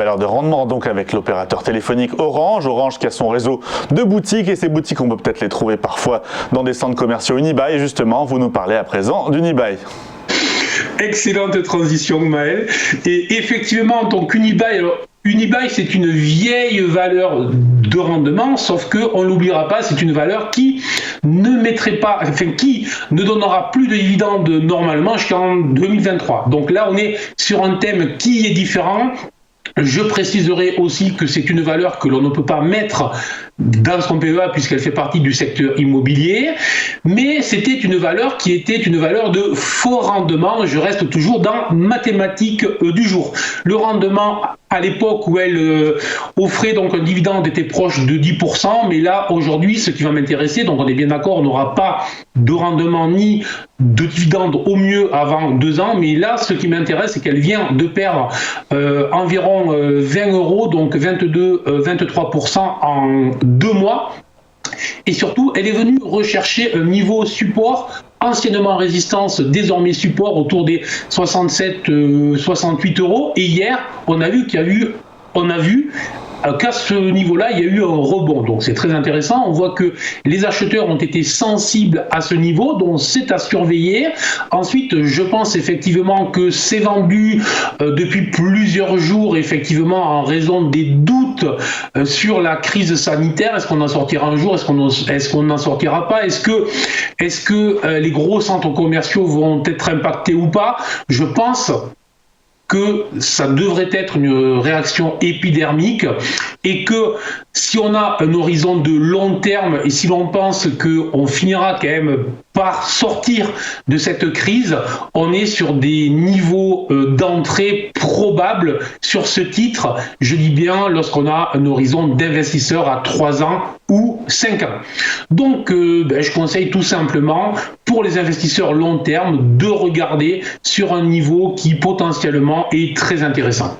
valeur de rendement donc avec l'opérateur téléphonique Orange. Orange qui a son réseau de boutiques et ces boutiques on peut peut-être les trouver parfois dans des centres commerciaux Unibail. Et justement, vous nous parlez à présent d'Unibail. Excellente transition, Maël. Et effectivement, donc Unibail, c'est une vieille valeur de rendement, sauf qu'on ne l'oubliera pas, c'est une valeur qui qui ne donnera plus de dividendes normalement jusqu'en 2023. Donc là, on est sur un thème qui est différent. Je préciserai aussi que c'est une valeur que l'on ne peut pas mettre dans son PEA puisqu'elle fait partie du secteur immobilier, mais c'était une valeur qui était une valeur de faux rendement. Je reste toujours dans mathématiques du jour. Le rendement à l'époque où elle offrait donc un dividende était proche de 10%, mais là aujourd'hui ce qui va m'intéresser, donc on est bien d'accord, on n'aura pas de rendement ni de dividende au mieux avant 2 ans, mais là ce qui m'intéresse c'est qu'elle vient de perdre environ 20 euros, donc 23% en 2 mois. Et surtout, elle est venue rechercher un niveau support, anciennement résistance, désormais support autour des 67-68 euros. Et hier, on a vu qu'à ce niveau-là, il y a eu un rebond. Donc c'est très intéressant. On voit que les acheteurs ont été sensibles à ce niveau, donc c'est à surveiller. Ensuite, je pense effectivement que c'est vendu depuis plusieurs jours, effectivement, en raison des doutes sur la crise sanitaire. Est-ce qu'on en sortira un jour? Est-ce qu'on n'en sortira pas? Est-ce que les gros centres commerciaux vont être impactés ou pas? Je pense que ça devrait être une réaction épidermique et que si on a un horizon de long terme et si l'on pense qu'on finira quand même par sortir de cette crise, on est sur des niveaux d'entrée probables sur ce titre, je dis bien lorsqu'on a un horizon d'investisseur à 3 ans ou 5 ans. Donc je conseille tout simplement pour les investisseurs long terme de regarder sur un niveau qui potentiellement est très intéressant.